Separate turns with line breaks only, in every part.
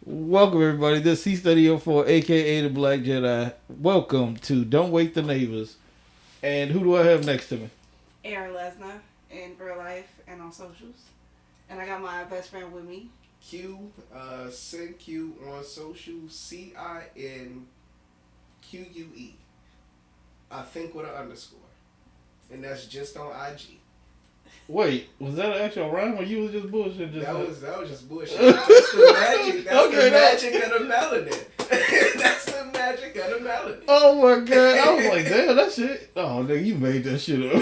Welcome everybody. This is C-Studio4, aka the Black Jedi. Welcome to Don't Wake the Neighbors. And who do I have next to me?
Aaron Lesnar in real life and on socials. And I got my best friend with me.
Q, send Q on social, CINQUE. I think with an underscore. And that's just on IG.
Wait, was that an actual rhyme or you was just bullshit?
That was just bullshit. That's the magic. That's the magic of the melanin. That's the magic of the melanin.
Oh my god. I was like, damn, that shit. Oh, nigga, you made that shit up.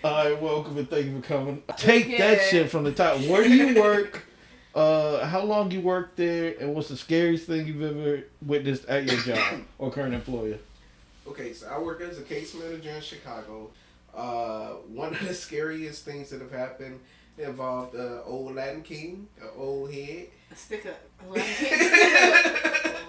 Alright, welcome and thank you for coming. Take that shit from the top. Where do you work? How long you worked there? And what's the scariest thing you've ever witnessed at your job or current employer?
Okay, so I work as a case manager in Chicago. One of the scariest things that have happened involved an old Latin king, an old head.
A sticker. A Latin king.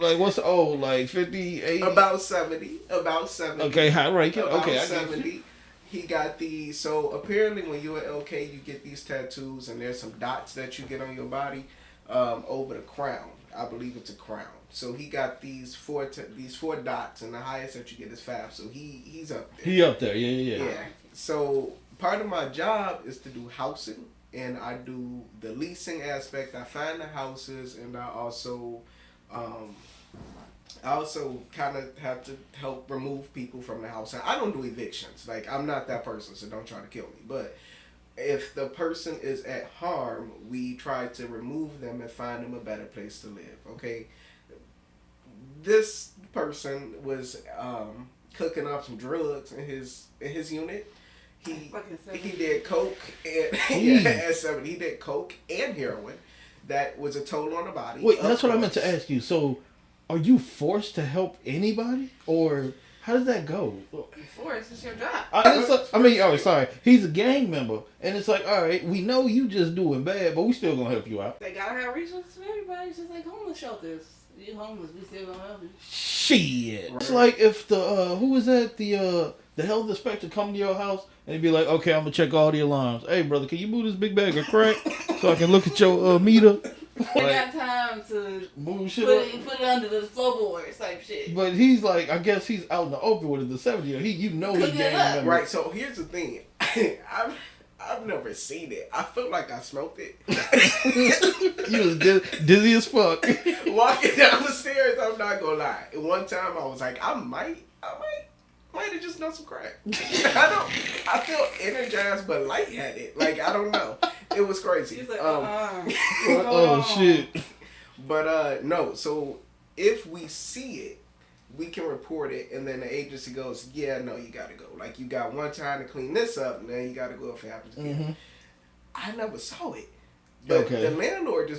Like, what's old? Like 50, 80?
About 70. About 70.
Okay, high ranking.
About
Okay,
70. He got these. So apparently when you're at LK, you get these tattoos, and there's some dots that you get on your body over the crown. I believe it's a crown. So he got these four dots, and the highest that you get is 5. So he's up there.
He up there, yeah.
So part of my job is to do housing, and I do the leasing aspect. I find the houses, and I also kind of have to help remove people from the house. And I don't do evictions. Like, I'm not that person, so don't try to kill me. But if the person is at harm, we try to remove them and find them a better place to live. Okay. This person was cooking up some drugs in his unit. He did coke and at 70 he did coke and heroin. That was a total on the body.
Wait, that's what I meant to ask you. So, are you forced to help anybody, or how does that go?
Forced, it's your job.
Sorry, he's a gang member, and it's like, all right, we know you just doing bad, but we still gonna help you out.
They gotta have resources for everybody. It's just like homeless shelters. You homeless, we still gonna help you.
Shit.
Right.
It's like if the who was that, the health inspector come to your house and he'd be like, okay, I'm gonna check all the alarms. Hey brother, can you move this big bag of crack so I can look at your meter?
I got time to
move shit
put it under the floorboards type shit.
But he's like, I guess he's out in the open with the 70. He gang member.
Right. So here's the thing. I've never seen it. I felt like I smoked it.
You was dizzy as fuck.
Walking down the stairs, I'm not gonna lie. One time I was like, I might have just done some crack. I feel energized but lightheaded. Like, I don't know. It was crazy.
He's like,
oh shit.
But no, so if we see it, we can report it, and then the agency goes, yeah, no, you gotta go. Like, you got one time to clean this up, and then you gotta go if it happens again. Mm-hmm. I never saw it. But the landlord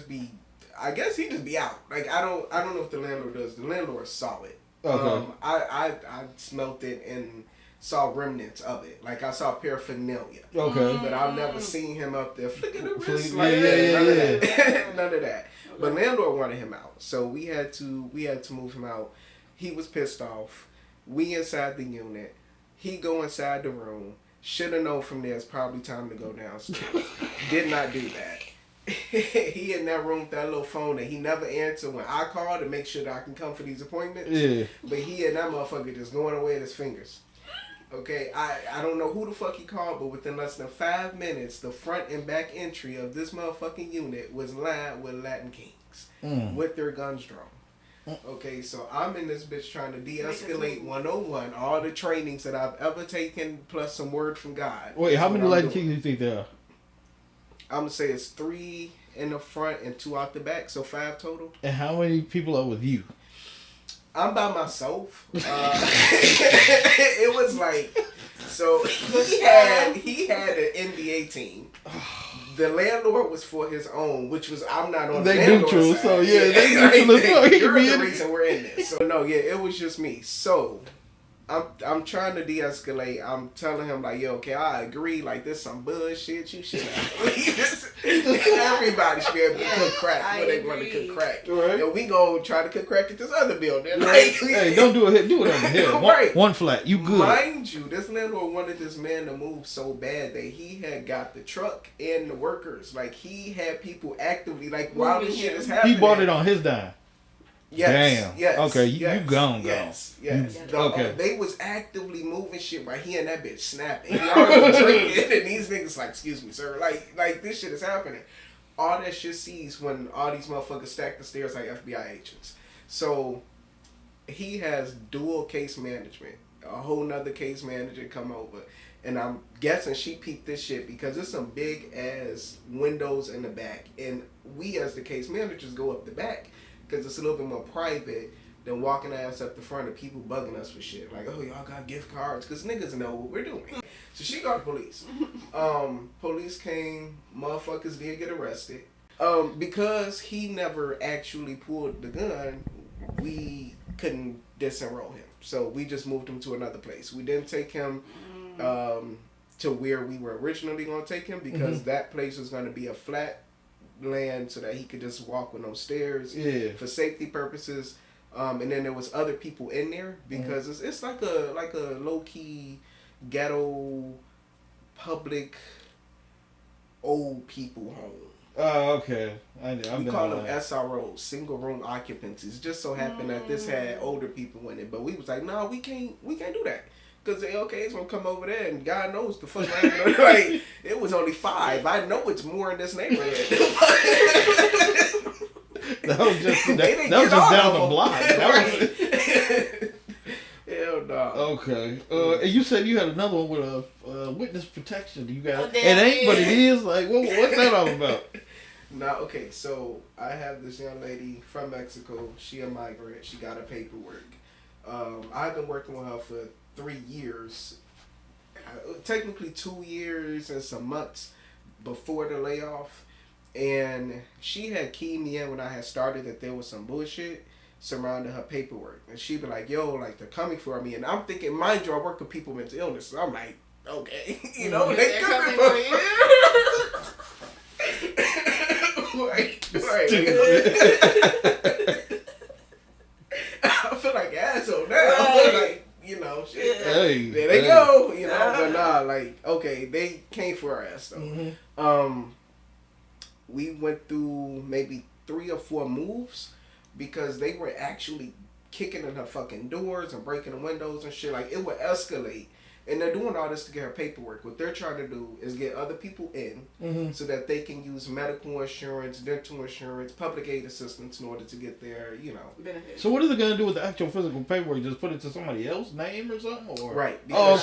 I guess he just be out. Like, I don't know if the landlord does. The landlord saw it.
Okay.
I smelt it and saw remnants of it. Like, I saw paraphernalia.
Okay.
But I've never seen him up there flicking the wrist. None of that. Okay. But landlord wanted him out. So we had to move him out. He was pissed off. We inside the unit. He go inside the room. Should have known from there it's probably time to go downstairs. Did not do that. He in that room with that little phone that he never answered when I called to make sure that I can come for these appointments.
Yeah.
But he and that motherfucker just going away at his fingers. Okay, I don't know who the fuck he called, but within less than 5 minutes, the front and back entry of this motherfucking unit was lined with Latin kings with their guns drawn. Okay, so I'm in this bitch trying to de-escalate 101, all the trainings that I've ever taken, plus some word from God.
Wait, how many Latin kings do you think there are?
I'm going to say it's 3 in the front and 2 out the back, so 5 total.
And how many people are with you?
I'm by myself. It was like, so he had an NBA team. The landlord was for his own, which was, I'm not on the landlord's
neutral,
side.
so yeah, they neutral as fuck.
You're the reason we're in this. So no, yeah, it was just me. So I'm trying to de-escalate. I'm telling him like, yo, okay, I agree. Like, this some bullshit. You should have. Everybody should be able to cook crack when they want to cook crack.
Right.
And we gonna try to cook crack at this other building.
Right. Hey, don't do it. Do it over here. One flat. You good?
Mind you, this landlord wanted this man to move so bad that he had got the truck and the workers. Like, he had people actively like while this shit is happening.
He bought it on his dime.
Yes.
Damn.
Yes.
Okay, you gone.
Yes.
Okay.
They was actively moving shit while he and that bitch snapping. He already drinking, and these niggas like, excuse me, sir. Like this shit is happening. All that shit sees when all these motherfuckers stack the stairs like FBI agents. So he has dual case management. A whole nother case manager come over. And I'm guessing she peeped this shit because there's some big ass windows in the back. And we as the case managers go up the back. Because it's a little bit more private than walking ass up the front of people bugging us for shit. Like, oh, y'all got gift cards. Because niggas know what we're doing. So she got police. Police came. Motherfuckers did get arrested. Because he never actually pulled the gun, we couldn't disenroll him. So we just moved him to another place. We didn't take him to where we were originally going to take him because that place was going to be a flat land so that he could just walk with no stairs for safety purposes. And then there was other people in there because it's like a low key ghetto public old people home.
Oh, okay.
We call them SROs, single room occupancies. Just so happened that this had older people in it, but we was like, no, we can't do that. Because the LK's gonna come over there and God knows the fuck. Like, it was only 5. I know it's more in this neighborhood.
that was just down the block.
Hell no.
Okay. And you said you had another one with a witness protection. You got it ain't, but it is. Like, what's that all about?
Okay. So I have this young lady from Mexico. She a migrant. She got her paperwork. I've been working with her for 3 years, technically 2 years and some months before the layoff, and she had keyed me in when I had started that there was some bullshit surrounding her paperwork, and she'd be like, yo, like, they're coming for me, and I'm thinking, mind you, I work with people with mental illness, so I'm like, okay, you know, they're coming for you. I feel like an asshole now. I'm like, you know, shit.
Hey,
there they go. You know, but nah, like, okay, they came for our ass though. We went through maybe 3 or 4 moves because they were actually kicking in her fucking doors and breaking the windows and shit. Like, it would escalate. And they're doing all this to get her paperwork. What they're trying to do is get other people in so that they can use medical insurance, dental insurance, public aid assistance in order to get their, you know, benefits.
So what are they going to do with the actual physical paperwork? Just put it to somebody else's name or something? Or?
Right. Because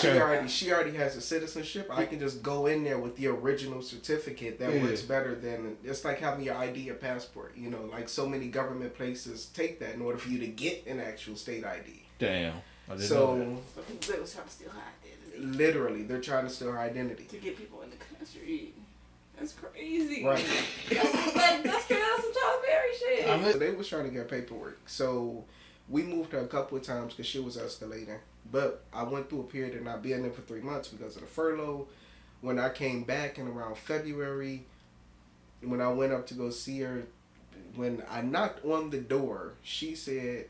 she already has a citizenship. I can just go in there with the original certificate that works better than, it's like having your ID or passport. You know, like so many government places take that in order for you to get an actual state ID.
Damn.
So
they was trying to steal her identity.
Literally, they're trying to steal her identity
to get people in the country. That's crazy.
Right.
that's straight out some Charles Berry shit.
So they was trying to get paperwork. So we moved her a couple of times because she was escalating. But I went through a period of not being there for 3 months because of the furlough. When I came back in around February, when I went up to go see her, when I knocked on the door, she said,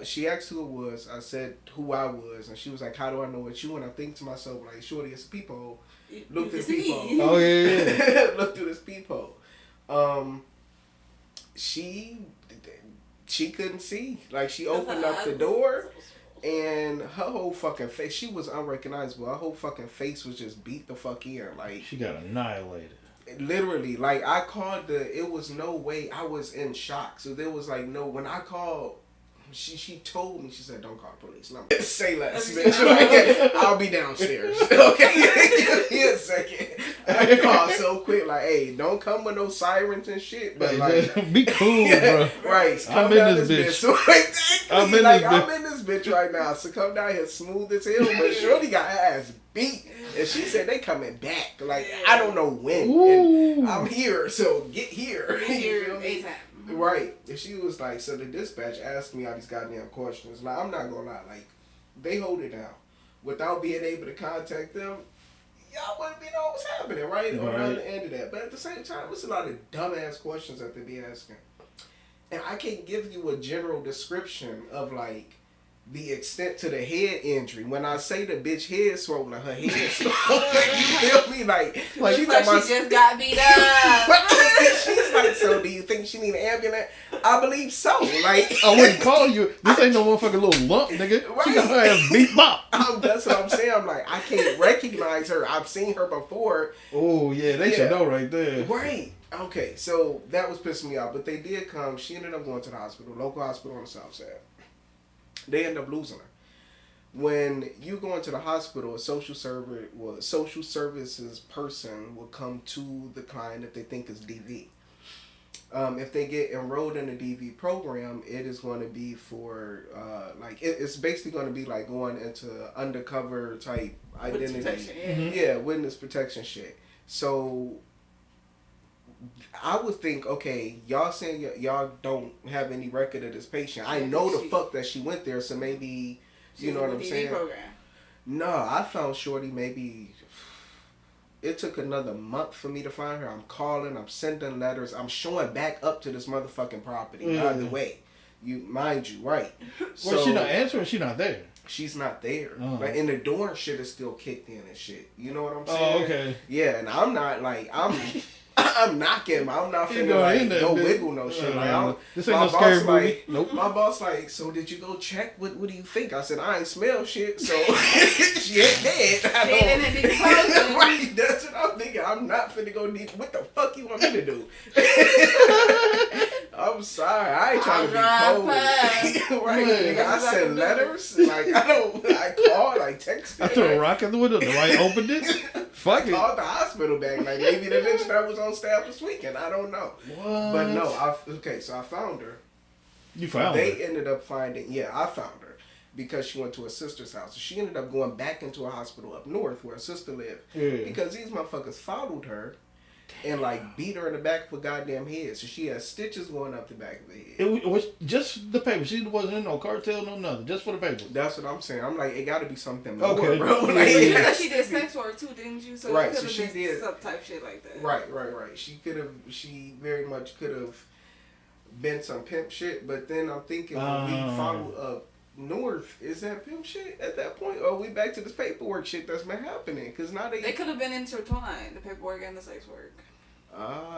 she asked who it was. I said who I was, and she was like, "How do I know it's you?" And I think to myself, like, "Shorty, it's a peephole. Look through this peephole.
Oh yeah.
Look through this peephole." She couldn't see. Like, she opened up the door, and her whole fucking face, she was unrecognizable. Her whole fucking face was just beat the fuck in. Like,
she got annihilated.
Literally, like, I called it was no way. I was in shock. So there was like no, when I called, she told me, she said, "Don't call the police." And I'm like, say less, bitch. Like, I'll be downstairs. Okay, give me a second. I called so quick, like, "Hey, don't come with no sirens and shit." But like,
be cool, bro.
Right,
I'm in this bitch.
So, exactly, I'm in this bitch right now. So come down here smooth as hell. But Shorty got her ass beat, and she said they coming back. Like, I don't know when. And I'm here, so get here. You feel me? Right. And she was like, so the dispatch asked me all these goddamn questions. Like, I'm not gonna lie, like, They hold it down. Without being able to contact them, y'all wouldn't be know what's happening, right? On the other end of that. But at the same time, it's a lot of dumbass questions that they be asking. And I can't give you a general description of like the extent to the head injury. When I say the bitch head swollen, her head swollen. You feel me? Like
she just got beat up.
She's like, so do you think she need an ambulance? I believe so. Like,
I wouldn't call you. This ain't no motherfucking little lump, nigga.
Right.
She got her ass beat bop.
That's what I'm saying. I'm like, I can't recognize her. I've seen her before.
Oh yeah, they should know right there.
Right. Okay, so that was pissing me off. But they did come. She ended up going to the hospital, local hospital on the south side. They ended up losing her. When you go into the hospital, a social services person will come to the client if they think it's DV. If they get enrolled in a DV program, it is going to be for it's basically going to be like going into undercover type identity. Yeah, witness protection shit. So I would think, okay, y'all saying y'all don't have any record of this patient. I know the fuck that she went there, so maybe, you know what I'm saying? Program. No, I found Shorty maybe, it took another month for me to find her. I'm calling, I'm sending letters, I'm showing back up to this motherfucking property. By the way, mind you, right.
Well, she not answering, she not there.
She's not there. Like, and the door and shit is still kicked in and shit. You know what I'm saying?
Oh, okay.
Yeah, and I'm not like, I'm knocking. I'm not finna like no wiggle no shit. Like,
this ain't no scary movie.
Like, nope. My boss like, so did you go check? What do you think? I said I ain't smell shit, so she ain't dead. Right, that's what I'm thinking. I'm not finna go need. What the fuck you want me to do? I'm sorry, I ain't trying to be cold. Right, nigga, I sent letters. Like I called, I texted.
I threw a rock at the window. The right opened it. Fuck it.
I called the hospital back. Like maybe the bitch that was on staff was tweaking. I don't know.
What?
But no, so I found her.
You found her?
They ended up finding, I found her because she went to her sister's house. So she ended up going back into a hospital up north where her sister lived. Yeah. Because these motherfuckers followed her and like beat her in the back of her goddamn head. So she had stitches going up the back of the head.
It was just the paper. She wasn't in no cartel, no nothing. Just for the paper.
That's what I'm saying. I'm like, it got to be something more,
okay,
bro.
Like, she did sex work too, didn't you? So
right. So she did
some type shit like that.
Right. She very much could have been some pimp shit. But then I'm thinking, when we follow up north, is that pimp shit at that point? Or are we back to this paperwork shit that's been happening? Because now they
could have been intertwined, the paperwork and the sex work.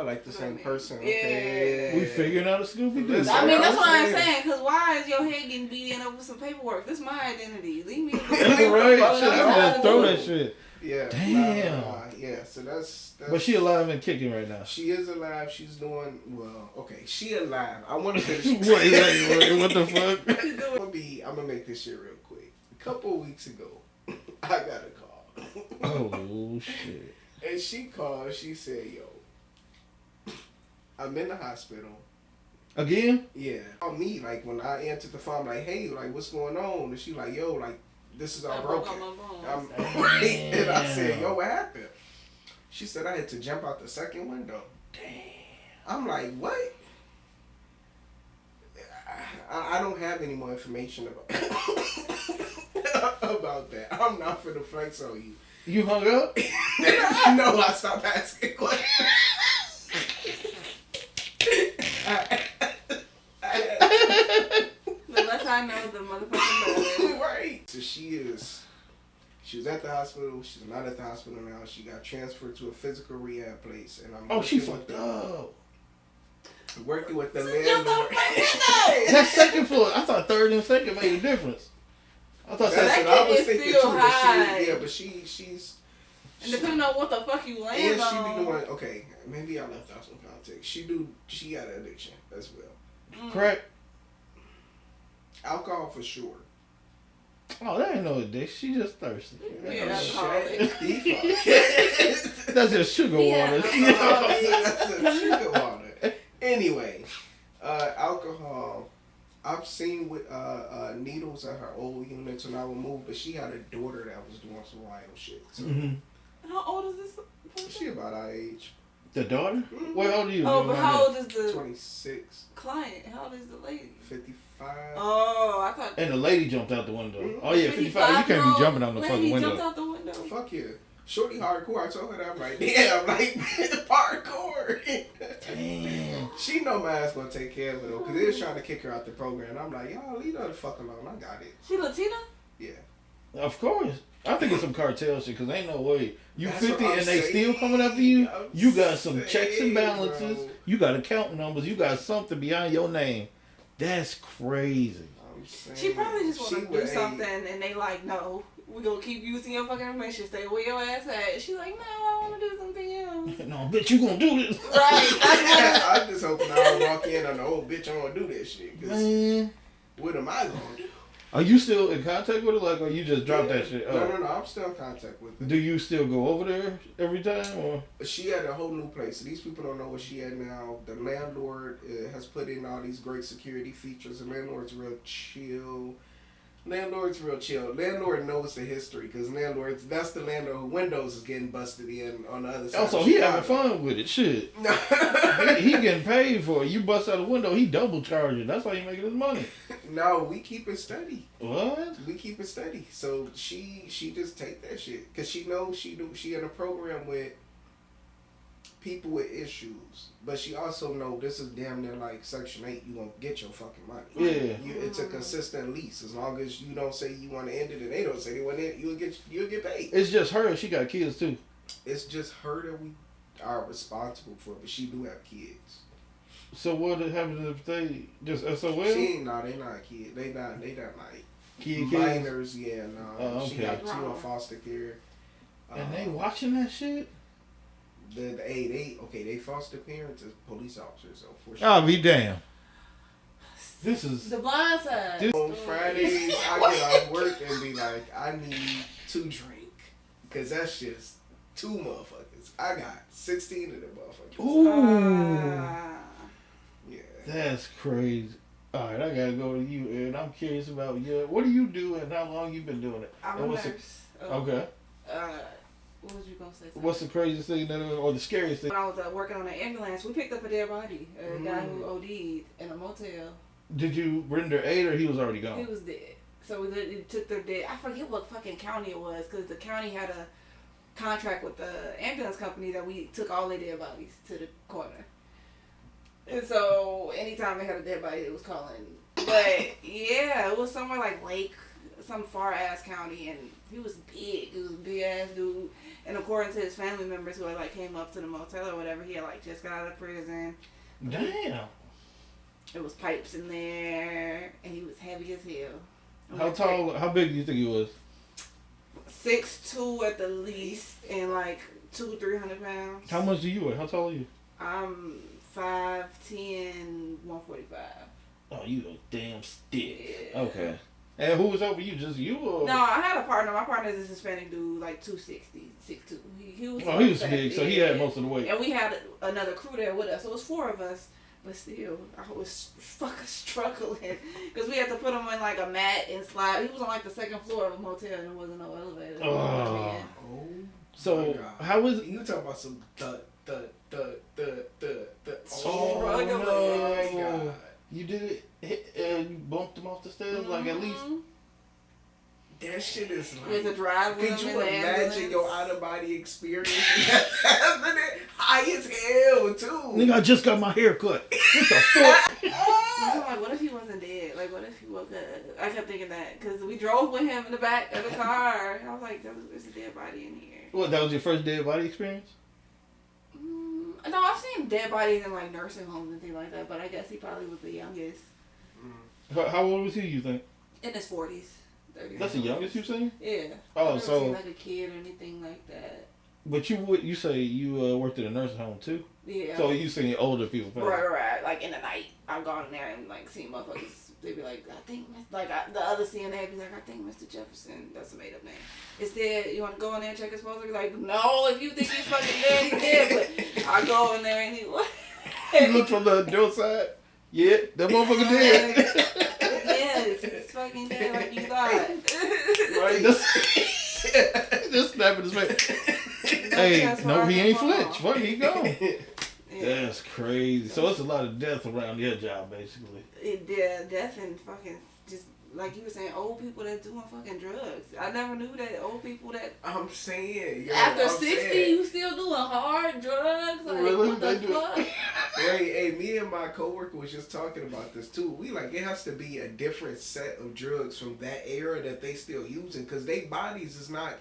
Like the same person.
Yeah.
Okay.
We figuring out a Scooby Doo.
I mean, that's what I'm saying. Because why is your head getting beaten up with some paperwork? This is my identity. Leave me alone.
Right. Just throw that shit.
Yeah.
Damn.
Yeah. So that's.
But she alive and kicking right now.
She is alive. She's doing well. Okay, she alive. I want to finish.
Wait, what the fuck?
I'm gonna make this shit real quick. A couple of weeks ago, I got a call.
Oh shit.
And she called. She said, "Yo, I'm in the hospital."
Again?
Yeah. On me, like when I answered the phone, I'm like, "Hey, like what's going on?" And she like, "Yo, like this is all broken." And I said, "Yo, what happened?" She said I had to jump out the second window.
Damn.
I'm like, what? I don't have any more information about about that. I'm not for the flex on you.
You hung up?
No, I stopped asking questions.
The less I know, the motherfucking better.
Right. So she was at the hospital. She's not at the hospital now. She got transferred to a physical rehab place. And
she fucked up.
Working with the landlord.
That's second floor. I thought third and second made a difference. I thought
that's what I was thinking too.
High.
But she's.
And depending on what the fuck you land on.
And she be doing, okay, maybe I left out some context. She got an addiction as well.
Crack?
Alcohol for sure.
Oh, that ain't no addiction. She just thirsty.
Yeah,
that's just sugar water.
That's just sugar water. Anyway, alcohol. I've seen with needles at her old units when I would move, but she had a daughter that was doing some wild shit. So.
How old is this person?
She about our age.
The daughter? What how old are you?
Oh, but how old is the
26.
client? How old is the lady?
55.
Oh, I thought.
And the lady jumped out the window.
Mm-hmm.
Oh yeah, 55. You can't be jumping out the fucking window.
Jumped out the window.
Fuck yeah. Shorty hardcore. I told her that. I'm like, damn, like, hardcore.
Damn.
She know my ass gonna take care of her though, because they was trying to kick her out the program. I'm like, y'all leave her the fuck alone. I got it.
She Latina?
Yeah.
Of course. I think it's some cartel shit because ain't no way. You
That's
50
what
and
I'm
they
saying.
still coming after you.
I'm
You got some checks
saying,
and balances.
bro.
You got account numbers. You got something behind your name. That's crazy.
I'm saying,
She probably just want to do
would-
something and they like, no, we're going to keep using your fucking information. Stay where your ass at. She's like, no, I want to do something else.
No, bitch, you gonna do this.
Right.
I'm just hoping I don't walk in on the old bitch. I don't do that shit. 'Cause
Man.
what am I gonna do?
Are you still in contact with her? Like, or you just dropped that shit? Oh.
No. I'm still in contact with her.
Do you still go over there every time? Or
She had a whole new place. These people don't know what she had now. The landlord has put in all these great security features. The landlord's real chill. Landlord knows the history because that's the landlord who Windows is getting busted in on the other side.
oh, so he having fun with it. Shit. he getting paid for it. You bust out a window, he double charging. That's how he making his money.
No, we keep it steady.
What?
We keep it steady. So she just take that shit because she knows she in a program with people with issues, but she also know this is damn near like Section 8. You gonna get your fucking money.
Yeah.
It's a consistent lease. As long as you don't say you want to end it and they don't say they want to end it, you'll get paid.
It's just her. She got kids too.
It's just her that we are responsible for, but she do have kids.
So what happens if they just SOL?
She ain't they not kids. They not like
Kids.
minors. Yeah, no.
Oh,
She
okay.
got 2 in foster care.
And they watching that shit?
They foster parents as police officers. So for sure.
I'll be damned. This is
The blind side.
On Fridays, I get off work and be like, I need to drink. Because that's just 2 motherfuckers. I got 16 of them motherfuckers.
ooh.
Yeah.
That's crazy. All right, I gotta go to you, and I'm curious about you. What do you do, and how long you been doing it?
I'm
And
a
what's
nurse.
okay.
What was you going to say?
What's the craziest thing or the scariest thing?
When I was working on an ambulance, we picked up a dead body. A guy who OD'd in a motel.
Did you render aid, or he was already
He
gone?
was dead. So we literally took their dead. I forget what fucking county it was because the county had a contract with the ambulance company that we took all their dead bodies to the corner. And so anytime they had a dead body, it was calling. But yeah, it was somewhere like Lake, some far ass county, and he was big. He was a big ass dude. And according to his family members who had like came up to the motel or whatever, he had like just got out of prison.
Damn.
There was pipes in there, and he was heavy as hell.
How tall? How big do you think he was?
6'2" at the least, and like 200-300 pounds.
How much do you weigh? How tall are you?
I'm 5'10", 145.
Oh, you a damn stick.
Yeah.
Okay. And who was over you? Just you or?
No, I had a partner. My partner is a Hispanic dude, like 260, 6'2". He was.
Oh, he was
fat.
big, so he had most of the weight.
And we had another crew there with us, so it was 4 of us. But still, I was fucking struggling because we had to put him in like a mat and slide. He was on like the 2nd floor of a motel and there wasn't no elevator.
Oh.
Oh.
So how was it?
You talking about some thud.
Oh
Struggling.
no! You did it, and you bumped him off the stairs, like at least.
That shit is like.
With a drive with
Could
him
you
in the
imagine
ambulance.
your out of body experience happening high as hell too?
Nigga, I just got my hair cut. What the fuck?
I'm like, what if he wasn't dead? Like, what if he woke up? I kept thinking that because we drove with him in the back of the car. I was like, there's a dead body in here.
What? That was your first dead body experience?
No, I've seen dead bodies in like nursing homes and things like that, but I guess he probably was the youngest.
How old was he? You think?
In his 40s, 30s.
That's the youngest you've seen?
Yeah.
Oh,
I've never
so-
seen like a kid or anything like that.
But you say you worked at a nursing home too?
Yeah.
So you seen older people?
Right. Like in the night, I've gone in there and like seen motherfuckers. They be like, I think, the other CNA be like, I think Mr. Jefferson, that's a made up name, is dead. You want to go in there and check his pulse? Be like, no, if you think he's fucking dead, he's dead. But I go in there and he what?
You look from the door side. Yeah, that motherfucker dead.
Yes, he's fucking dead like you thought.
Right? Just snapping his face. Hey, no, he ain't flinch. Fuck, he gone.
Yeah.
That's crazy. So it's a lot of death around your job, basically.
Yeah, death and fucking just like you were saying, old people that doing fucking drugs. I never knew that old people that
I'm saying,
after 60 you still doing hard drugs. Like,
Really?
what the fuck?
Hey, me and my coworker was just talking about this too. We like it has to be a different set of drugs from that era that they still using because they bodies is not.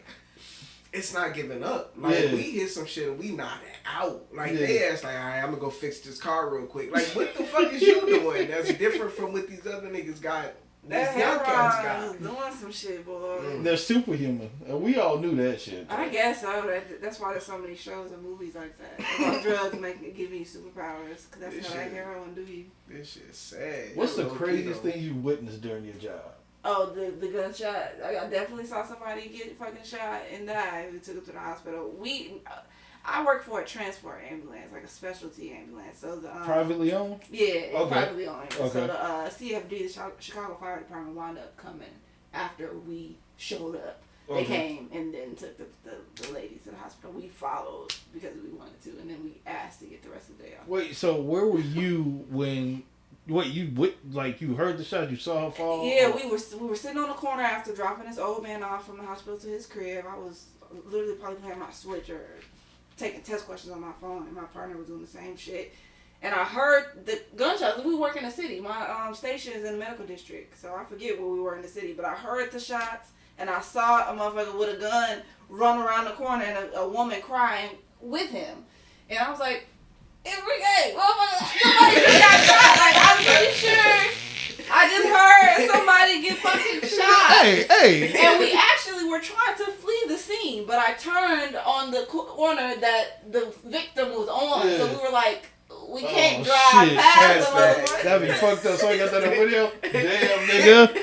It's not giving up. Like, we hit some shit and we knock it out. Like, they ass like, all right, I'm going to go fix this car real quick. Like, what the fuck is you doing? That's different from what these other niggas got.
That
young cats got.
Doing some shit, boy.
They're superhuman. And we all knew that shit.
I guess so. That's why there's so many shows and movies like that. About drugs giving you superpowers. Because that's how that heroin do you.
This shit's sad.
What's the craziest thing you witnessed during your job?
Oh, the gunshot. I definitely saw somebody get fucking shot and die. We took him to the hospital. I work for a transport ambulance, like a specialty ambulance. So the
privately owned?
Yeah,
okay.
Privately owned.
Okay.
So the CFD, the Chicago Fire Department, wound up coming after we showed up. They came and then took the ladies to the hospital. We followed because we wanted to, and then we asked to get the rest of the day off.
Wait, so where were you when? You heard the shot? You saw her fall?
Yeah, we were sitting on the corner after dropping this old man off from the hospital to his crib. I was literally probably playing my Switch or taking test questions on my phone, and my partner was doing the same shit. And I heard the gunshots. We work in the city. My station is in the medical district, so I forget where we were in the city. But I heard the shots, and I saw a motherfucker with a gun run around the corner and a woman crying with him. And I was like, Enrique, motherfucker, somebody just got shot. Like, I'm pretty sure I just heard somebody get fucking shot.
Hey.
And we actually were trying to flee the scene, but I turned on the corner that the victim was on. Yeah. So we were like, we can't drive past the motherfucker.
That'd be fucked up. So I got that on video. Damn, nigga.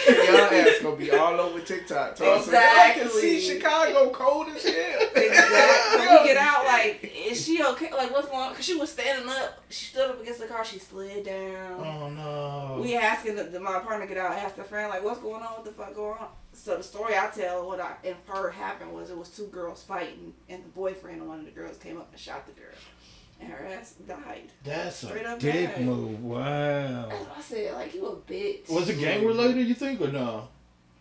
Y'all ass gonna be all over TikTok.
Exactly.
I can see Chicago cold as hell.
Exactly. So we get out like, is she okay? Like, what's going on? Because she was standing up. She stood up against the car. She slid down.
Oh, no.
We asking my partner to get out. I asked her friend, like, what's going on? What the fuck going on? So the story I tell, what I inferred happened was it was two girls fighting, and the boyfriend of one of the girls came up and shot the girl. And her ass died.
That's a dick move. Wow.
That's what I said. Like, you a bitch.
Was it gang related, you think, or no?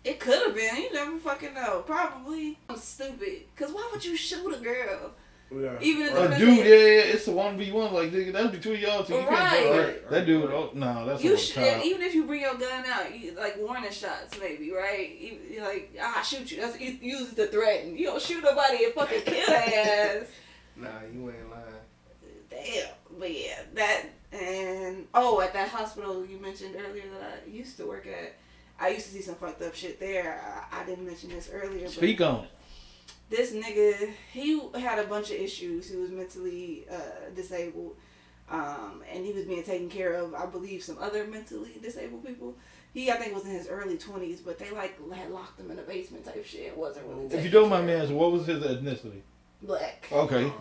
It could have been. You never fucking know. Probably. I'm stupid. Because why would you shoot a girl?
Yeah.
Even if
a dude, it's a 1v1. Like, nigga, that's between y'all two. You can't do
right.
That dude, that's
you should. Even if you bring your gun out, like warning shots, maybe, right? You like, I'll shoot you. That's use it to threaten. You don't shoot nobody and fucking kill their ass.
Nah, you ain't lying.
Damn. But yeah, that and at that hospital you mentioned earlier that I used to work at, I used to see some fucked up shit there. I didn't mention this earlier.
Speak on it.
This nigga, he had a bunch of issues. He was mentally disabled, and he was being taken care of, I believe, some other mentally disabled people. He, I think, was in his early 20s, but they had locked him in a basement type shit. It wasn't really.
If you don't mind me asking, what was his ethnicity?
Black.
Okay.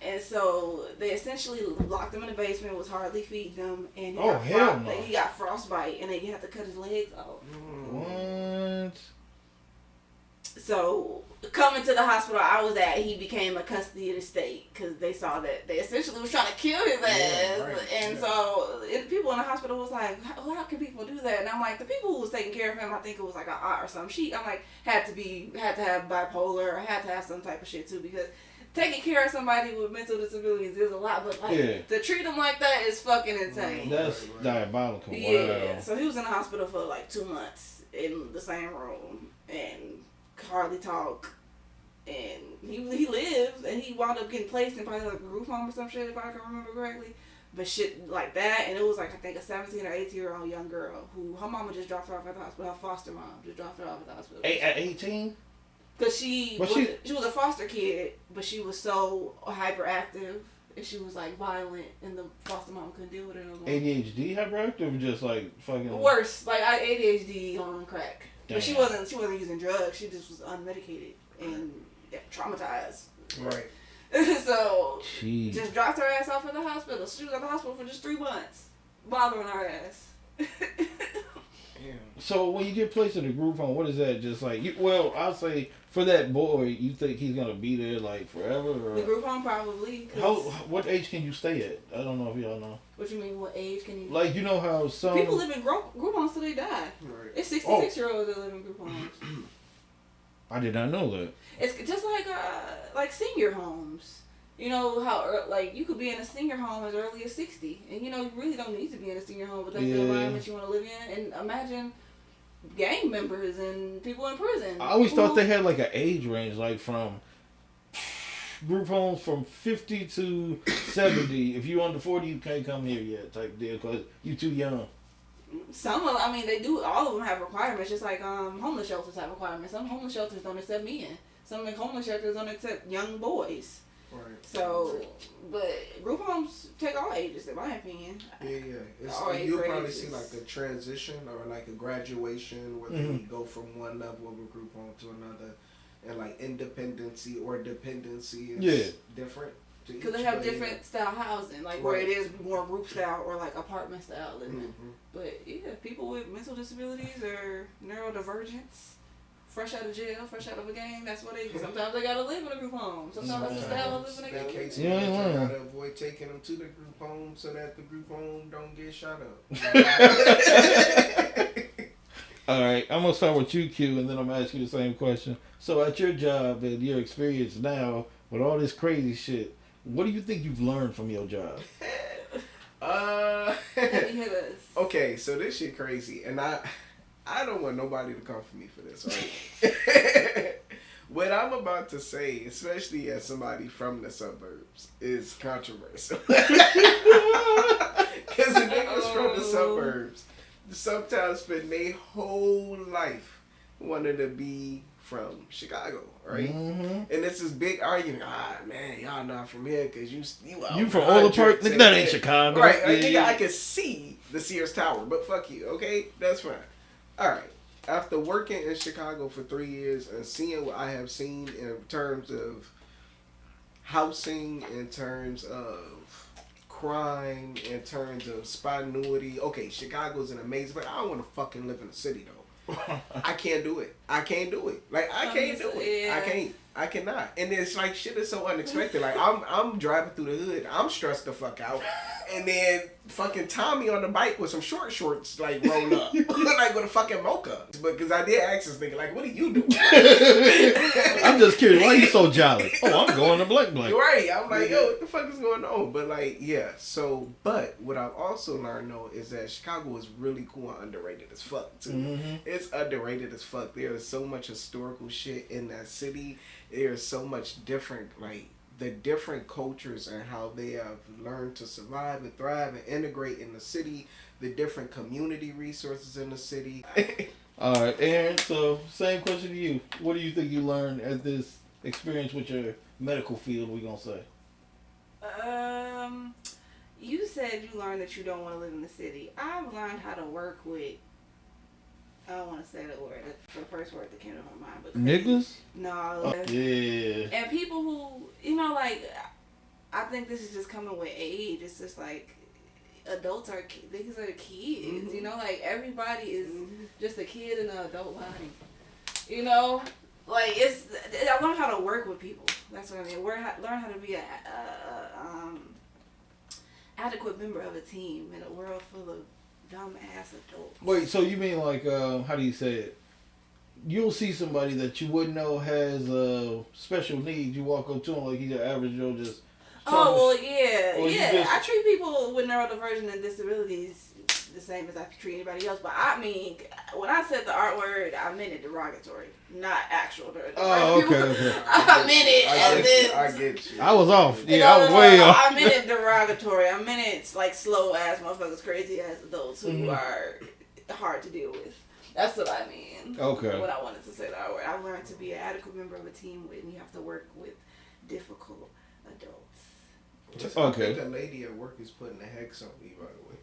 And so they essentially locked him in the basement, was hardly feeding him, and he got frostbite, and they had to cut his legs off.
What?
So, coming to the hospital I was at, he became a custody of the state because they saw that they essentially was trying to kill his ass. Right. And so, people in the hospital was like, how can people do that? And I'm like, the people who was taking care of him, I think it was like an aunt or something. I'm like, had to have bipolar or had to have some type of shit too, because taking care of somebody with mental disabilities is a lot, but to treat them like that is fucking insane.
That's diabolical.
Yeah.
Wow.
So he was in the hospital for like 2 months in the same room and hardly talk, and he lived, and he wound up getting placed in probably like a group home or some shit if I can remember correctly, but shit like that. And it was like, I think, a 17 or 18-year-old young girl who her mama just dropped her off at the hospital. Her foster mom just dropped her off at the hospital.
At 18?
Because she was a foster kid, but she was so hyperactive and she was like violent, and the foster mom couldn't deal with her no more.
ADHD hyperactive, or just like fucking
worse, like ADHD on crack.
Damn.
But she wasn't using drugs. She just was unmedicated and traumatized.
Right.
So,
Jeez.
Just dropped her ass off at the hospital. She was at the hospital for just 3 months, bothering her ass.
Damn.
So when you get placed in a group home, what is that? Just like I'll say for that boy, you think he's gonna be there like forever? Or
The group home probably.
what age can you stay at? I don't know if y'all know.
What you mean? What age can you?
Like you know how some
people live in group homes till they die.
Right.
It's 66-year-olds that live in group homes.
I did not know that.
It's just like senior homes. You know how like you could be in a senior home as early as 60, and you know you really don't need to be in a senior home, but that's the environment you want to live in. And imagine gang members and people in prison.
I always thought they had like an age range, like from group homes from 50 to 70. If you under 40, you can't come here yet, type deal, because you too young.
They do. All of them have requirements, just like homeless shelters have requirements. Some homeless shelters don't accept men. Some homeless shelters don't accept young boys.
Right.
So, but group homes take all ages, in my opinion.
Yeah. You'll probably see like a transition or like a graduation where they go from one level of a group home to another, and like independency or dependency is different.
Because they have different style housing, like where it is more group style or like apartment style living. But yeah, people with mental disabilities or neurodivergence, fresh out of jail, fresh out of a gang, that's what they do. Sometimes they gotta live in a group home. Sometimes that's the style of living in a gang.
You gotta avoid taking them to the group home so that the group home don't get shot up.
Alright, I'm gonna start with you, Q, and then I'm gonna ask you the same question. So at your job and your experience now with all this crazy shit, what do you think you've learned from your job?
Okay, so this shit crazy, and I don't want nobody to come for me for this, right? What I'm about to say, especially as somebody from the suburbs, is controversial. Because the niggas from the suburbs sometimes spend their whole life wanting to be from Chicago, right? And it's this big argument. Man, y'all not from here because you
from all the parts. That ain't Chicago,
right? I can see the Sears Tower, but fuck you. Okay, that's fine. All right. After working in Chicago for 3 years and seeing what I have seen in terms of housing, in terms of crime, in terms of spontaneity. Okay, Chicago's an amazing place. I don't want to fucking live in the city though. I can't do it. Like I can't do it. Yeah. I cannot. And it's like shit is so unexpected. Like I'm driving through the hood. I'm stressed the fuck out. And then fucking Tommy on the bike with some shorts like rolled up. Like with a fucking mocha. But because I did ask this nigga, like, what are you doing?
I'm just curious, why are you so jolly? Oh, I'm going to blank.
Right. I'm like, yo, what the fuck is going on? But like, yeah. So, but what I've also learned though is that Chicago is really cool and underrated as fuck too. It's underrated as fuck. There is so much historical shit in that city. There's so much different, like, the different cultures and how they have learned to survive and thrive and integrate in the city, the different community resources in the city.
All right, Aaron, so same question to you. What do you think you learned at this experience with your medical field, we gonna say?
You said you learned that you don't want to live in the city. I've learned how to work with, I don't want to say the word. That's the first word that came to my mind. But
niggas?
No.
Yeah.
And people who, you know, like, I think this is just coming with age. It's just like, adults are, niggas are kids. You know, like, everybody is just a kid in an adult body. You know? Like, I learned how to work with people. That's what I mean. Learn how to be a adequate member of a team in a world full of dumbass adults.
Wait, so you mean like, how do you say it? You'll see somebody that you wouldn't know has special needs. You walk up to him like he's an average Joe, just.
Oh well, yeah. I treat people with neurodivergent and disabilities the same as I treat anybody else. But I mean, when I said the R word, I meant it derogatory, not actual derogatory.
Oh, okay.
I meant it
I get you.
I was off. Yeah, I was way off.
I meant it derogatory. I meant it like slow ass motherfuckers, crazy ass adults who are hard to deal with. That's what I mean.
Okay.
When I wanted to say that word, I learned to be an adequate member of a team with, and you have to work with difficult adults.
Okay.
I think the lady at work is putting a hex on me, by the way.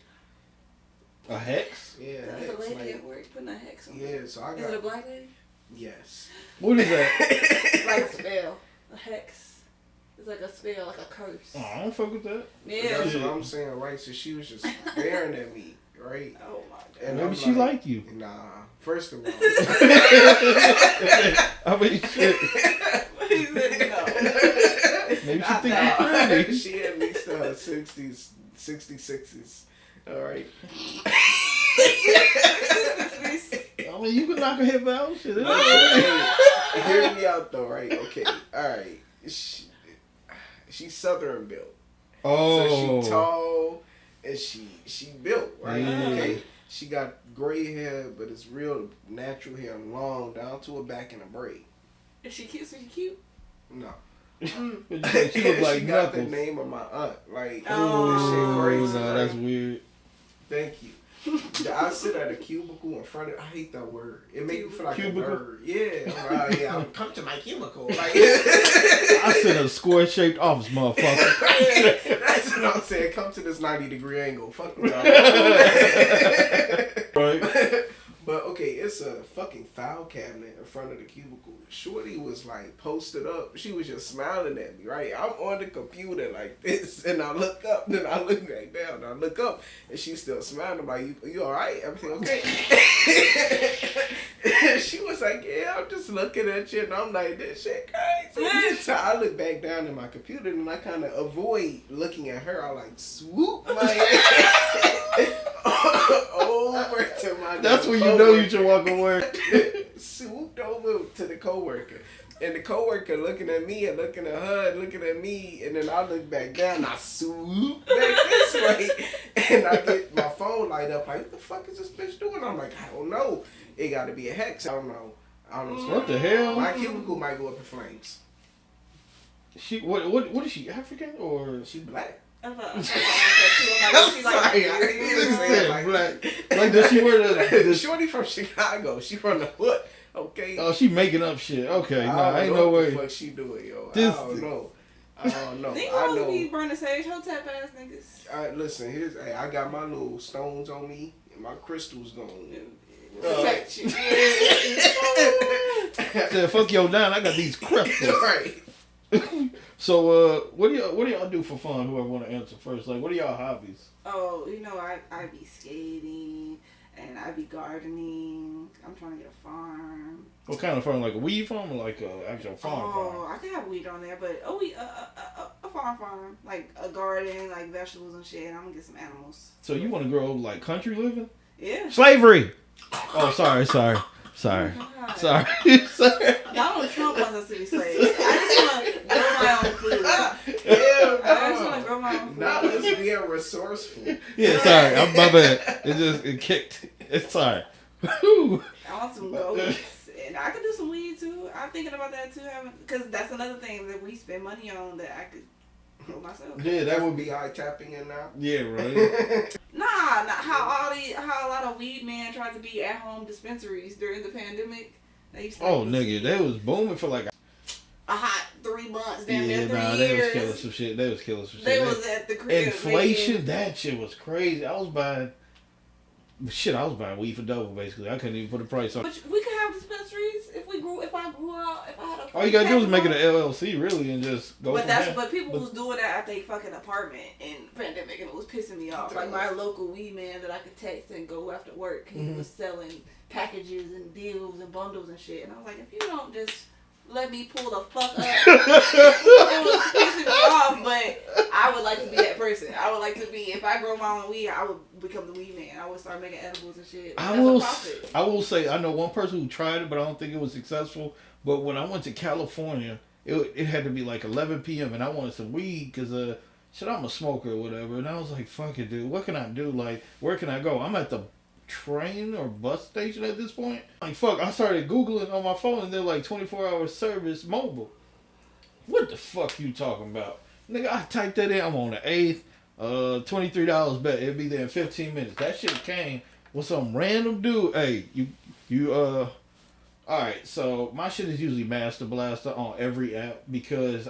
A hex?
Yeah.
That's a lady at work putting a hex on me.
Yeah, so I got.
Is it a black lady?
Yes.
What is that?
Like a spell. A hex. It's like a spell, like a curse.
Oh, I don't fuck with that.
Yeah.
That's what I'm saying, right? So she was just staring at me. right?
Oh my god.
And
maybe
I'm
she like you.
Nah. First of all.
I mean, shit.
He said no.
Maybe she think you're pretty.
She at least 60s, 66s. All right.
I mean, you can knock a hip out. Shit.
Hey, hear me out though, right? Okay. All right. She's Southern built.
Oh.
So she tall and she built, right?
Yeah.
Okay. She got gray hair, but it's real natural hair, long down to her back in a braid.
Is she cute? Is she cute?
No.
She look like
she got the
Knuckles.
name of my aunt. Like,
Oh,
this shit crazy.
no, that's weird.
Thank you. I sit at a cubicle in front of. I hate that word. It makes me feel like
Cubicle?
a bird. Yeah, yeah. Come to my cubicle. Like,
I sit in a square-shaped office, motherfucker.
that's what I'm saying. Come to this 90-degree angle. Fuck me.
Right.
But okay, it's a fucking file cabinet in front of the cubicle. Shorty was like posted up. She was just smiling at me, right? I'm on the computer like this, and I look up, then I look back down, and I look up, and she's still smiling. I'm like, you all right? Everything okay? And she was like, yeah, I'm just looking at you, and I'm like, this shit crazy. So I look back down in my computer, and I kind of avoid looking at her. I like swoop my head over to my.
That's when you know you should walk away.
Swooped over to the coworker, and the coworker looking at me and looking at her and looking at me, and then I look back down. And I swoop back this way, and I get my phone light up. Like, what the fuck is this bitch doing? I'm like, I don't know. It got to be a hex. I don't know.
What the hell?
My cubicle might go up in flames.
She what is she, African or
She black.
I'm
I'm
sorry.
sorry. I didn't say it like
black? Like does she wear the
Shorty from Chicago. She from the hood. Okay.
Oh, she making up shit. Okay, nah, ain't
know
no
what
way.
the fuck she doing, yo.
This-
I don't know. I don't know.
They
I
always
know.
be burning sage, hotep ass niggas.
Listen, hey, I got my little stones on me and my crystals going.
Protect you.
Said fuck yo down. I got these crystals.
Right.
So what do y'all do for fun? Whoever want to answer first. Like what are y'all hobbies?
Oh, you know, I be skating and I be gardening. I'm trying to get a farm.
What kind of farm? Like a weed farm or like a actual farm?
I can have weed on there, but a farm, like a garden, like vegetables and shit. And I'm gonna get some animals.
So you want to grow like country living?
Yeah.
Slavery. Oh, sorry.
God.
Sorry.
Donald Trump wants us to be slaves. I just want to grow my own food.
Yeah,
I just want to grow my own food.
not us being resourceful.
Yeah, sorry. I'm my bad. It kicked. It's sorry.
I want some goats, and I could do some weed too. I'm thinking about that too, because that's another thing that we spend money on that I could grow myself.
Yeah,
That would be eye tapping in now.
Yeah, right.
Nah, how a lot of weed men tried to be at home dispensaries during the pandemic. They used to
Oh, nigga, they was booming for like
a hot 3 months, damn
yeah,
near 3
nah,
years.
they was killing some shit.
They was at the crib.
Inflation,
making-
that shit was crazy. I was buying weed for double basically. I couldn't even put a price on.
But we could have dispensaries if I grew out. If I had a.
All you gotta do is make it an LLC, really, and just go.
But people was doing that at their fucking apartment in pandemic, and it was pissing me off. Like my local weed man that I could text and go after work, he was selling packages and deals and bundles and shit. And I was like, if you don't just let me pull the fuck up, it was pissing me off. But I would like to be that person. I would like to be, if I grow my own weed, I would become the weed man. I would start making edibles and shit.
I will say I know one person who tried it, but I don't think it was successful. But when I went to California, it had to be like 11 p.m. and I wanted some weed because I'm a smoker or whatever. And I was like, fuck it, dude. What can I do? Like, where can I go? I'm at the train or bus station at this point. Like, fuck, I started Googling on my phone and they're like 24-hour service mobile. What the fuck you talking about? Nigga, I typed that in. I'm on the 8th. $23 bet. It'll be there in 15 minutes. That shit came with some random dude. Hey, alright, so my shit is usually Master Blaster on every app because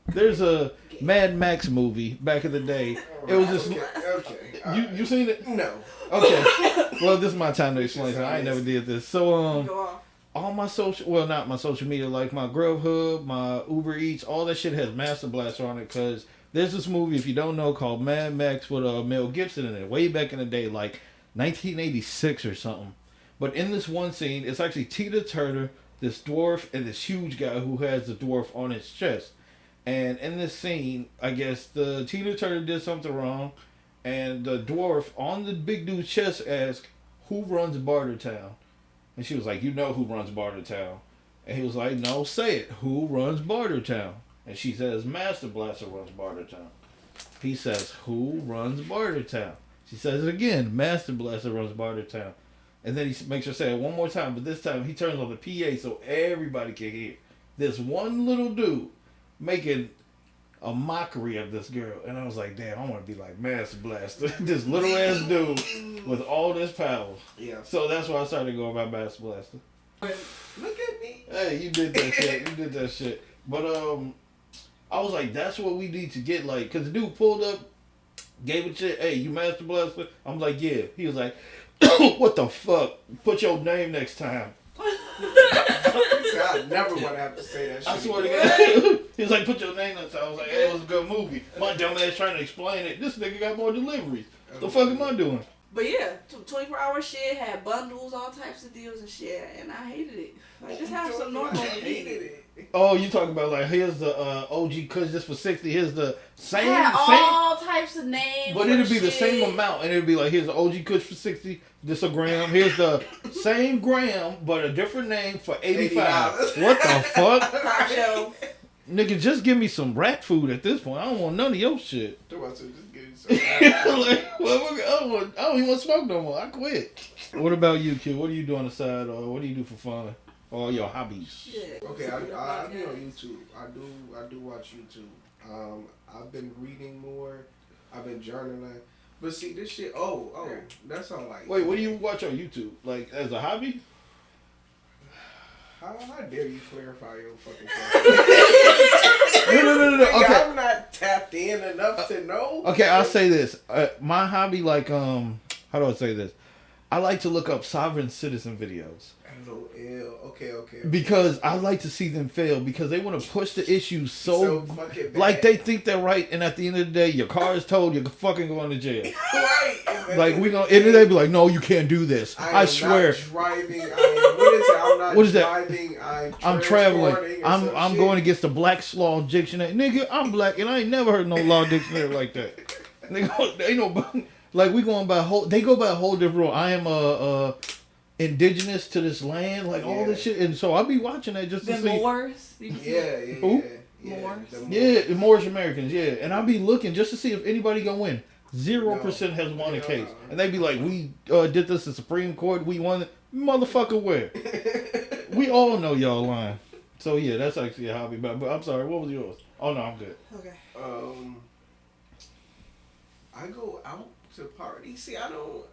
there's a Mad Max movie back in the day. It was just
Okay.
you seen it?
No.
Okay. Well, this is my time to explain. So I ain't never did this. So
Go off.
all my not my social media, like my Grubhub, my Uber Eats, all that shit has Master Blaster on it because There's this movie, if you don't know, called Mad Max with Mel Gibson in it, way back in the day, like 1986 or something. But in this one scene, it's actually Tina Turner, this dwarf, and this huge guy who has the dwarf on his chest. And in this scene, I guess the Tina Turner did something wrong, and the dwarf on the big dude's chest asked, "Who runs Bartertown?" And she was like, "You know who runs Bartertown." And he was like, "No, say it. Who runs Bartertown?" And she says, "Master Blaster runs Bartertown." He says, "Who runs Bartertown?" She says it again, "Master Blaster runs Bartertown." And then he makes her say it one more time, but this time he turns on the PA so everybody can hear. This one little dude making a mockery of this girl. And I was like, damn, I want to be like Master Blaster. This little ass dude with all this power.
Yeah.
So that's why I started going by Master Blaster.
Look at me.
Hey, you did that shit. You did that shit. But I was like, that's what we need to get, like, because the dude pulled up, gave a shit, "Hey, you Master Blaster?" I'm like, "Yeah." He was like, "What the fuck? Put your name next time."
I never want to have to say that shit.
I swear to God. He was like, "Put your name next time." I was like, "Hey, it was a good movie." My dumb ass trying to explain it. This nigga got more deliveries. The fuck am I doing?
But yeah, 24-hour shit, had bundles, all types of deals and shit, and I hated it. Like, just have some normal.
I hated it.
Oh, you talking about like, here's the OG Kush just for 60. Here's the same,
all types of names.
but it'd be the same amount, and it'd be like, here's the OG Kush for 60. This a gram. Here's the same gram, but a different name for 85. What the fuck?
Top shelf.
Nigga, just give me some rat food at this point. I don't want none of your shit.
Just give you some.
Like, well, I don't even want to smoke no more. I quit. What about you, kid? What do you do on the side, or what do you do for fun? Or your hobbies?
Yeah.
Okay, I be on YouTube. I do watch YouTube. I've been reading more. I've been journaling. But see, this shit. Oh, that's all like.
Wait, what do you watch on YouTube? Like as a hobby?
How dare you clarify your fucking question?
No. Okay.
I'm not tapped in enough to know.
Okay, I'll say this. My hobby, like, how do I say this? I like to look up sovereign citizen videos. Okay. Because I like to see them fail because they want to push the issues so
fucking bad.
like they think they're right, and at the end of the day, your car is towed, you're fucking going to jail.
Right.
Like we gonna, and then they be like, "No, you can't do this." I swear.
Not driving. I'm not
what is
driving.
That? I'm traveling. I'm going against the Black's Law Dictionary. Nigga, I'm black, and I ain't never heard no law dictionary like that. Nigga, they know. Like we going by they go by a whole different rule. I am indigenous to this land, like all this shit, and so I'll be watching that just to see.
Moors?
Who?
Moors?
Yeah, Moorish Americans, yeah. And I'll be looking just to see if anybody gonna win. 0% has won a case. And they be like, "We did this in Supreme Court, we won it." Motherfucker, where? We all know y'all lying. So yeah, that's actually a hobby. But I'm sorry, what was yours? Oh no, I'm good.
Okay.
I go out to party. See, I don't.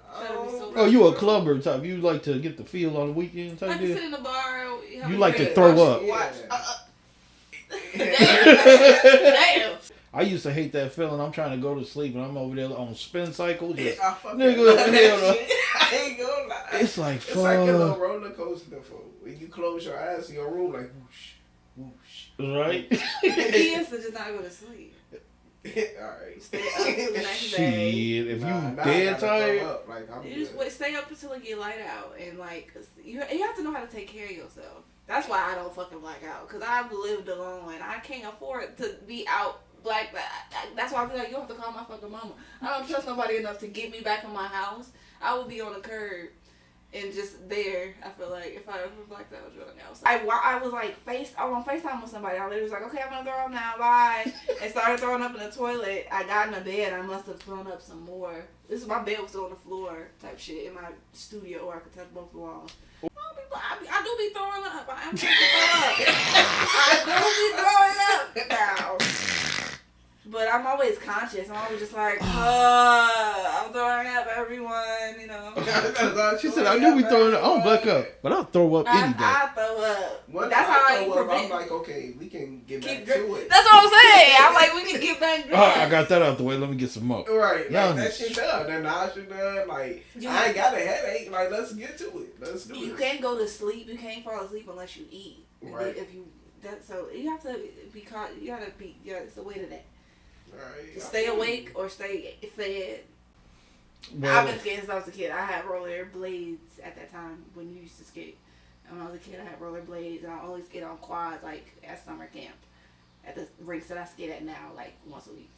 Oh, you a clubber type. You like to get the feel on the weekend type
I can
deal?
sit in the bar.
You like to throw up.
Damn.
I used to hate that feeling. I'm trying to go to sleep and I'm over there on spin cycle. Just,
nigga, I ain't gonna lie.
It's like
It's like a little roller coaster. When you close your eyes in your room, like whoosh, whoosh.
Right?
He has to just not go to sleep.
Alright.
Stay up the next
Shit,
day.
if you dead tired.
You just stay up until it get light out. And like, you have to know how to take care of yourself. That's why I don't fucking black out. Because I've lived alone and I can't afford to be out black. That's why I be like, you have to call my fucking mama. I don't trust nobody enough to get me back in my house. I would be on the curb and just there. I feel like if I ever blacked out, I was running outside. I was like on FaceTime with somebody. I literally was like, okay, I'm gonna throw up now, bye. And started throwing up in the toilet. I got in the bed. I must have thrown up some more. My bed was still on the floor type shit in my studio, or I could touch both walls. I do be throwing up. I am throwing up now. But I'm always conscious. I'm always just like, I'm throwing up, everyone, you know.
She said, I do be throwing up. I don't black up, but I'll throw up any day.
I throw up.
That's how I prevent. I'm like, okay, we can get back to it.
That's what I'm saying. I'm like, we can get back to it.
I got that out the way. Let me get some more.
Right. Like, that shit done. That nausea done. Like, I ain't got a headache. Like, let's get to it. Let's do it.
You can't go to sleep. You can't fall asleep unless you eat.
Right.
So you have to be caught. You gotta be. Yeah, it's the way to that.
Right.
Stay awake or stay fed.
Well,
I've been skating since I was a kid. I had roller blades at that time when you used to skate. And when I was a kid, I had roller blades, and I always skate on quads, like at summer camp, at the rinks that I skate at now, like once a week.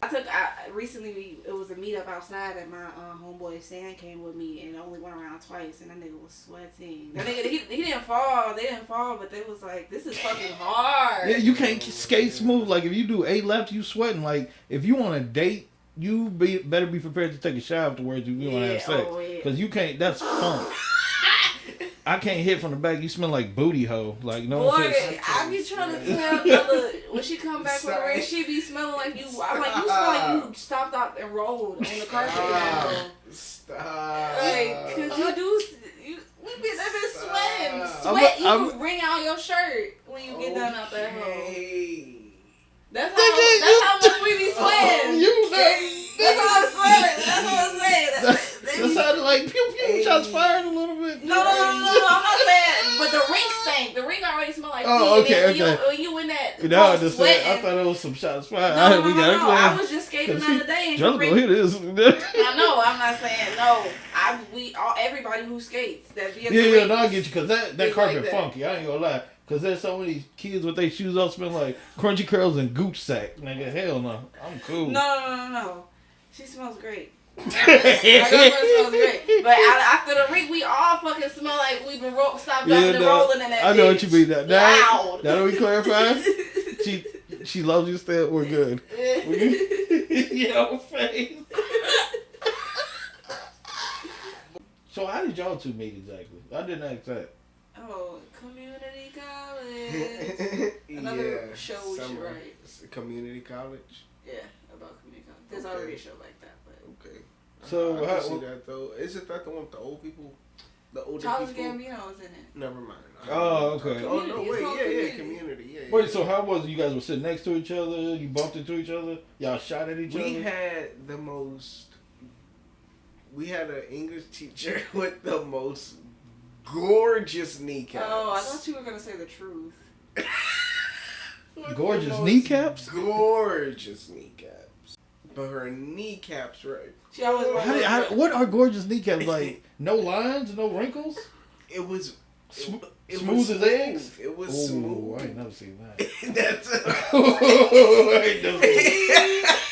Recently it was a meetup outside, and my homeboy Stan came with me, and only went around twice, and that nigga was sweating. That nigga, he didn't fall. They didn't fall, but they was like, this is fucking hard.
yeah, you can't skate smooth. Like if you do 8 laps, you sweating. Like if you on a date, you better be prepared to take a shower afterwards if you want to have sex, because you can't. That's funk. I can't hit from the back. You smell like booty hole. Like no.
Boy, I be trying to tell Bella when she come back from the race, she be smelling like you. I'm like, you smell like you stopped up and rolled on the carpet now.
Stop.
Like, cause you do. They've been sweating. Sweat. You can wring out your shirt when you get done out that hole. That's how much we be sweating. That's how I'm sweating. That's what I'm saying.
That sounded like pew pew shots fired a little bit.
No, I'm not saying. But the ring stank. The ring already smell like pee. When you in that sweating.
I thought it was some shots fired.
No. I was just skating the other day.
Just go hit this.
I know. I'm not saying no. Everybody who skates that be at the
yeah, no, I get you, because that carpet
like
funky. I ain't gonna lie. Because there's so many kids with their shoes off smell like crunchy curls and gooch sack. Nigga, hell no. I'm cool.
No. She smells great. My girlfriend smells great. But after the ring, we all fucking smell like we've been stopped and rolling in that
I know what you mean.
Loud.
Now we clarify? She loves you still. We're good. Yo, face. So how did y'all two meet exactly? I didn't ask that.
Oh, community college. Another show we should write.
Community college?
Yeah, about community college. There's already a show like that, but
okay.
So
I can see that though. Isn't that the one with the old people? The older
Charles
people?
Gambino is in it.
Never mind.
Oh, okay.
Oh no, wait, community. Yeah.
Wait, so how was it? You guys were sitting next to each other? You bumped into each other? Y'all shot at each other?
We had an English teacher with the most gorgeous kneecaps.
Oh, I thought you were gonna say the truth.
Gorgeous kneecaps?
Gorgeous kneecaps. But her kneecaps, right?
She always
what are gorgeous kneecaps like? No lines, no wrinkles?
It was
smooth as eggs.
It was smooth.
I ain't never seen that.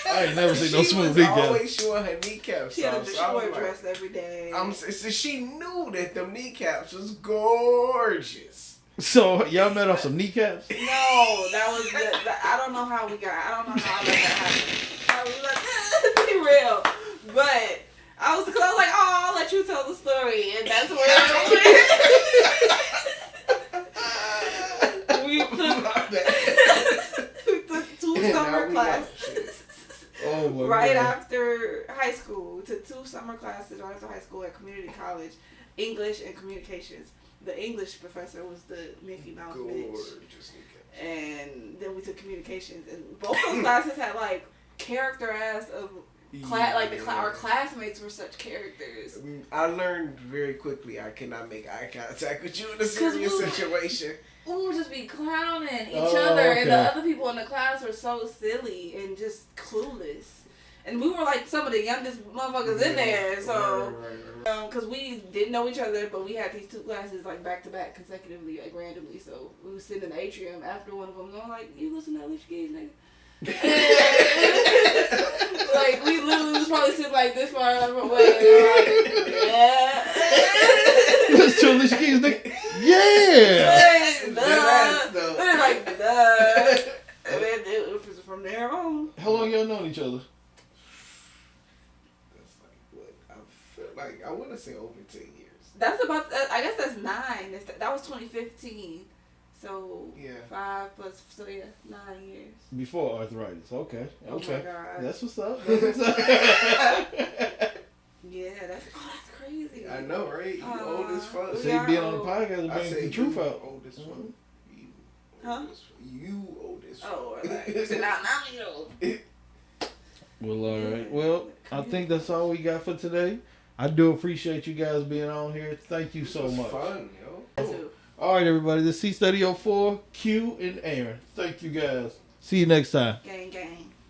I ain't never seen no smooth kneecaps.
She was always showing her kneecaps.
She had a short dress every day.
So she knew that them kneecaps was gorgeous.
So y'all met off some kneecaps?
No, that was I don't know how we got. I don't know how I let that happen. I was like, be real, but I was like, oh, I'll let you tell the story, and that's where we took 2 summer classes.
Oh my
right
God.
after high school. We took 2 summer classes right after high school at community college, English and communications. The English professor was the Mickey Mouse bitch. And then we took communications, and both those classes had like character ass of our classmates were such characters.
I learned very quickly I cannot make eye contact with you in a serious situation.
We would just be clowning each other, and the other people in the class were so silly and just clueless. And we were like some of the youngest motherfuckers in there, so because we didn't know each other, but we had these 2 classes like back to back consecutively, like randomly. So we was sitting in the atrium after one of them, and I'm like, "You listen to Alicia Keys, nigga." Like we literally was probably sitting like this far away, and like, yeah.
Listen to Alicia Keys, nigga. Yeah.
They're like, duh. And then it was from there on.
How long y'all known each other?
I want to say over 10 years.
That's about. I guess that's 9. That was 2015. So
yeah,
5 plus. So yeah, 9 years.
Before arthritis. Okay.
Oh my God.
That's what's up.
Yeah, that's crazy.
I know, right? You old as fuck.
So you being on the podcast and bringing the truth out.
Old as fuck.
Huh?
You old as fuck.
Oh, like, so now you old.
Well, all right. Well, I think that's all we got for today. I do appreciate you guys being on here. Thank you so much.
Fun, yo.
All right, everybody. This is C Studio 4, Q and Aaron. Thank you guys. See you next time.
Gang, gang.